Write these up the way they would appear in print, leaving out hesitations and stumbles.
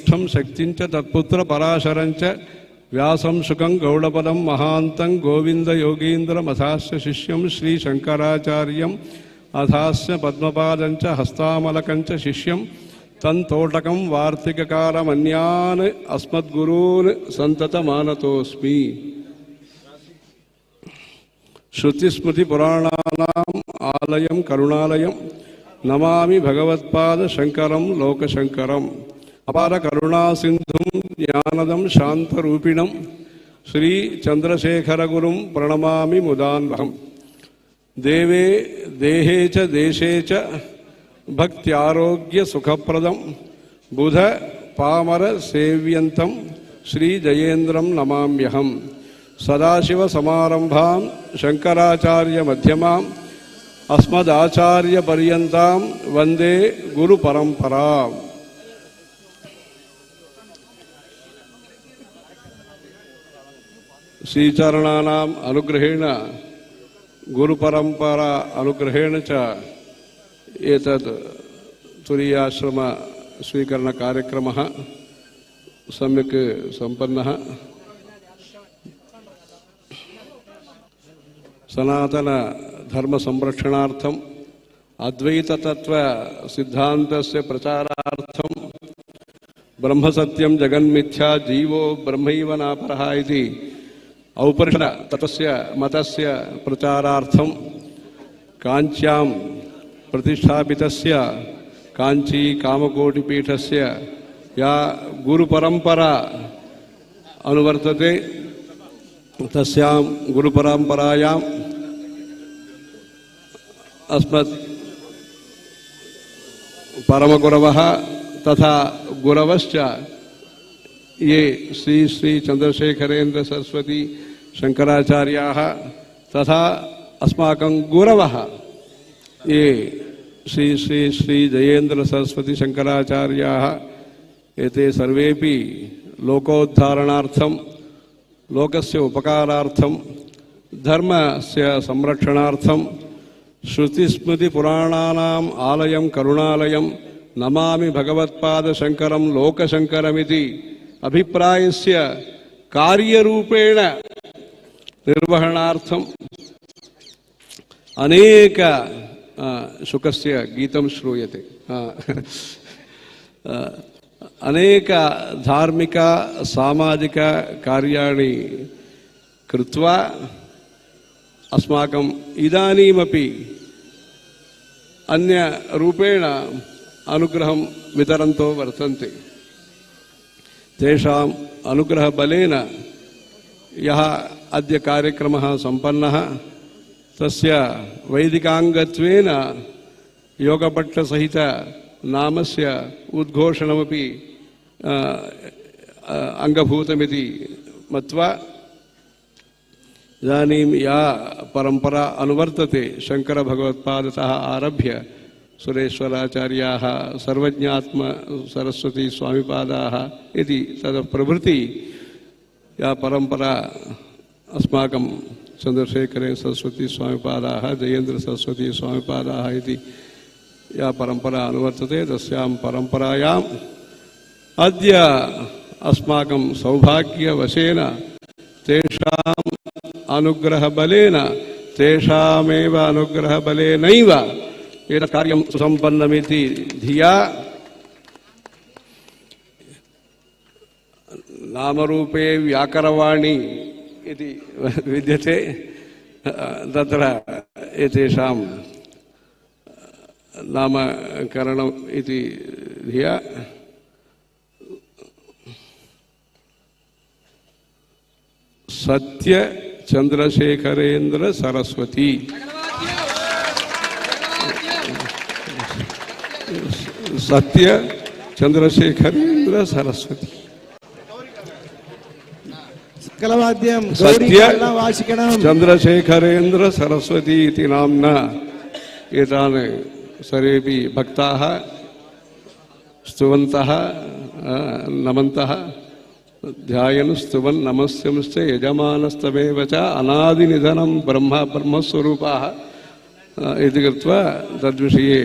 वसिष्ठं शक्तिं च तत्पुत्र पराशरं च व्यासं शुकं गौडपदं महान्तं गोविंद योगीन्द्रमथास्य शिष्यं श्री शंकराचार्यम् अथास्य पद्मपादं च हस्तामलकं च शिष्यं तन्तोटकं वार्तिककारमन्यान् अस्मद्गुरून् सन्ततमानतोऽस्मि। श्रुतिस्मृतिपुराणानाम् आलयं करुणालयं नमामि भगवत्पाद शंकरं लोकशंकरम्। अपार करुणा सिंधुं ज्ञानदं शांतरूपिणं श्री चंद्रशेखरगुरुं प्रणमामि मुदान्वहम्। देवे देहे च देशे च भक्त्यारोग्य सुखप्रदं बुध पामर सेव्यन्तं श्री जयेन्द्रं नमाम्यहम्। सदाशिव समारंभां शंकराचार्य मध्यमाम् अस्मदाचार्य पर्यन्तां वंदे गुरु परंपराम्। श्रीचरणानाम् अनुग्रहेण गुरुपरंपरा अनुग्रहेण च एतद् तुरीयाश्रम स्वीकरण कार्यक्रमः सम्यक् सम्पन्नः। सनातन धर्म संरक्षणार्थम अद्वैत तत्व सिद्धांतस्य प्रचारार्थम ब्रह्म सत्यम जगन्मिथ्या जीवो ब्रह्मैव नापरः इति औपनिषद तत्वस्य मतस्य प्रचारार्थम कांच्यां प्रतिष्ठापितस्य कांची कामकोटिपीठस्य या गुरुपरंपरा अनुवर्तते तस्यां गुरुपरंपरायां अस्मत् परमगुरवः तथा गुरवश्च ये श्री श्री चंद्रशेखरेन्द्र सरस्वती शंकराचार्याः तथा अस्माकं गुरवः ये श्री श्री श्री जयेन्द्र सरस्वती शंकराचार्याः एते सर्वेपि लोकोद्धारणार्थं लोकस्य उपकारार्थं धर्मस्य संरक्षणार्थं श्रुतिस्मृतिपुराणानाम् आलयं करुणालयं नमामि भगवत्पाद शंकरं लोकशंकरमिति अभिप्रायस्य कार्यरूपेण निर्वहणार्थम् अनेक शुकस्य गीतं श्रूयते। अनेक धार्मिक सामाजिक कार्याणि कृत्वा अस्माकम् इदानीमपि अन्य रूपेण अनुग्रहं वितरन्तो वर्तन्ते। तेषाम् अनुग्रहबलेन यः अद्य कार्यक्रमः सम्पन्नः तस्य वैदिकाङ्गत्वेन योगपट्टसहित नामस्य उद्घोषणमपि अङ्गभूतमिति मत्वा इदानीं या परंपरा अनुवर्तते शंकर भगवत्पादतः आरभ्य सुरेश्वराचार्याः सर्वज्ञात्म सरस्वती स्वामिपादाः इति तत्प्रभृति या परंपरा अस्माकं चंद्रशेखरे सरस्वती स्वामिपादाः जयेन्द्र सरस्वती स्वामिपादाः इति या परंपरा अनुवर्तते तस्यां परंपरायाम् अद्य अस्माकं सौभाग्यवशेन तेषाम् अनुग्रहबलेन तेषामेव अनुग्रहबलेनैव एतत् कार्यं सुसम्पन्नमिति धिया नामरूपे व्याकरवाणी इति विद्यते तत्र एतेषां नामकरणम् इति धिया सत्य चंद्रशेखरेन्द्र सरस्वती सत्य चंद्रशेखरेन्द्र सरस्वती सत्य चंद्रशेखरेन्द्र सरस्वती इति नाम्ना एतान् सर्वेपि भक्ताः स्तुवन्तः नमन्तः ध्यायन् स्तुवन् नमस्यंश्च यजमानस्तमेव च अनादिनिधनं ब्रह्मस्वरूपाः इति कृत्वा तद्विषये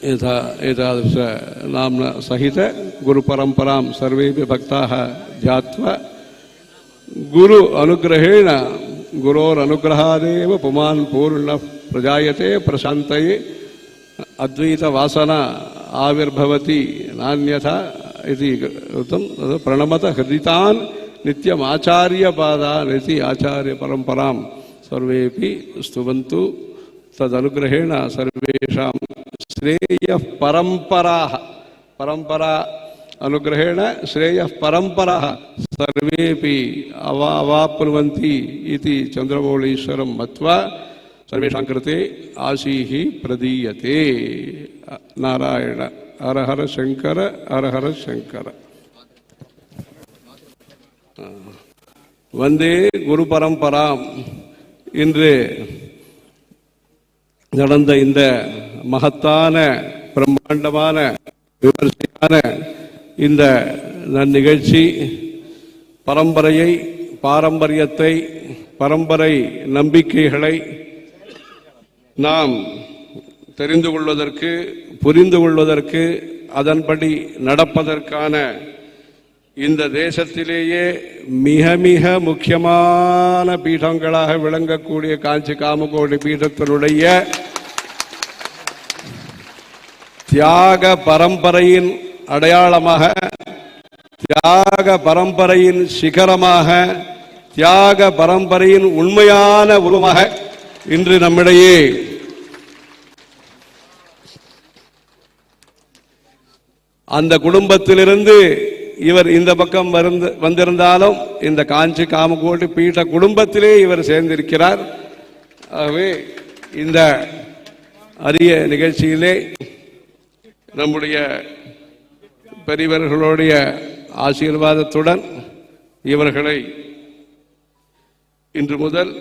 एतादृश नाम्ना सहित गुरुपरम्परां सर्वेपि भक्ताः ध्यात्वा गुरु अनुग्रहेण गुरोरनुग्रहादेव पुमान् पूर्णः प्रजायते प्रशान्तये अद्वैतवासना आविर्भवति नान्यथा इति उक्तं प्रणमत हृदितान् नित्यम् आचार्यपादान् इति आचार्यपरम्परां सर्वेपि स्तुवन्तु तदनुग्रहेण सर्वेषां श्रेयः परम्पराः परम्परा अनुग्रहेण श्रेयः परम्पराः सर्वेपि अवाप्नुवन्ति इति चन्द्रमौळीश्वरं मत्वा सर्वेषां कृते आशीः प्रदीयते। नारायण हर हर शंकर हर हर शंकर। वंदे गुरु परंपराम இன்று நடந்த இந்த மகத்தான பிரம்மாண்டமான விமர்சையான இந்த நிகழ்ச்சி பரம்பரையை பாரம்பரியத்தை பரம்பரை நம்பிக்கைகளை நாம் தெரிந்து கொள்வதற்கு புரிந்து கொள்வதற்கு அதன்படி நடப்பதற்கான இந்த தேசத்திலேயே மிக மிக முக்கியமான பீடங்களாக விளங்கக்கூடிய காஞ்சி காமகோடி பீடத்தினுடைய தியாக பரம்பரையின் அடையாளமாக தியாக பரம்பரையின் சிகரமாக தியாக பரம்பரையின் உண்மையான உருவமாக இன்று நம்மிடையே அந்த குடும்பத்திலிருந்து இவர் இந்த பக்கம் வந்திருந்தாலும் இந்த காஞ்சி காமகோடி பீட குடும்பத்திலே இவர் சேர்ந்திருக்கிறார். ஆகவே இந்த அரிய நிகழ்ச்சியிலே நம்முடைய பெரியவர்களுடைய ஆசீர்வாதத்துடன் இவர்களை இன்று முதல்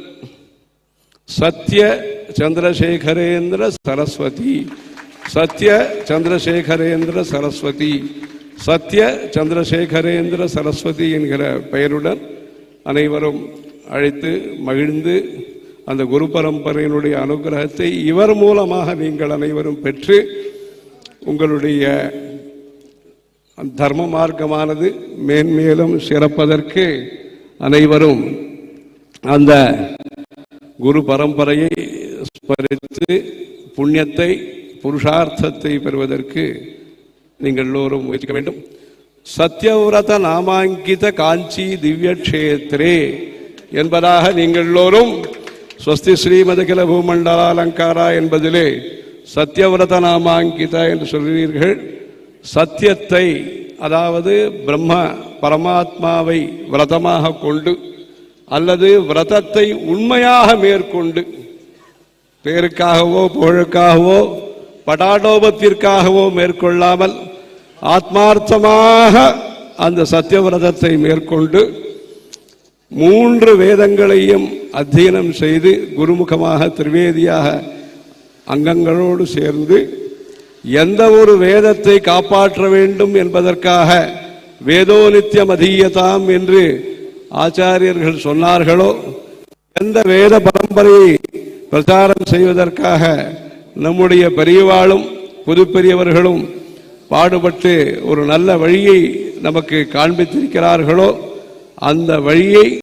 சத்ய சந்திரசேகரேந்திர சரஸ்வதி சத்ய சந்திரசேகரேந்திர சரஸ்வதி சத்ய சந்திரசேகரேந்திர சரஸ்வதி என்கிற பெயருடன் அனைவரும் அழைத்து மகிழ்ந்து அந்த குரு பரம்பரையினுடைய அனுகிரகத்தை இவர் மூலமாக நீங்கள் அனைவரும் பெற்று உங்களுடைய தர்ம மார்க்கமானது மேன்மேலும் சிறப்பதற்கு அனைவரும் அந்த குரு பரம்பரையை ஸ்மரித்து புண்ணியத்தை புருஷார்த்தத்தை பெறுவதற்கு நீங்கள் எல்லோரும் முயற்சிக்க வேண்டும். சத்யவிரத நாமாங்கித காஞ்சி திவ்ய கஷேத்ரே என்பதாக நீங்கள் எல்லோரும் ஸ்வஸ்தி ஸ்ரீமதகில பூமண்டலாலங்காரா என்பதிலே சத்யவிரத நாமாங்கித என்று சொல்கிறீர்கள். சத்தியத்தை அதாவது பிரம்ம பரமாத்மாவை விரதமாக கொண்டு அல்லது விரதத்தை உண்மையாக மேற்கொண்டு பேருக்காகவோ புகழுக்காகவோ படாடோபத்திற்காகவோ மேற்கொள்ளாமல் ஆத்மார்த்தமாக அந்த சத்தியவிரதத்தை மேற்கொண்டு 3 வேதங்களையும் அத்தியனம் செய்து குருமுகமாக திரிவேதியாக அங்கங்களோடு சேர்ந்து எந்த ஒரு வேதத்தை காப்பாற்ற வேண்டும் என்பதற்காக வேதோ நித்தியம் அதீயதாம் என்று ஆச்சாரியர்கள் சொன்னார்களோ எந்த வேத பரம்பரையை பிரச்சாரம் செய்வதற்காக நம்முடைய பெரியவாளும் புது பெரியவர்களும் பாடுபட்டு ஒரு நல்ல வழியை நமக்கு காண்பித்திருக்கிறார்களோ அந்த வழியை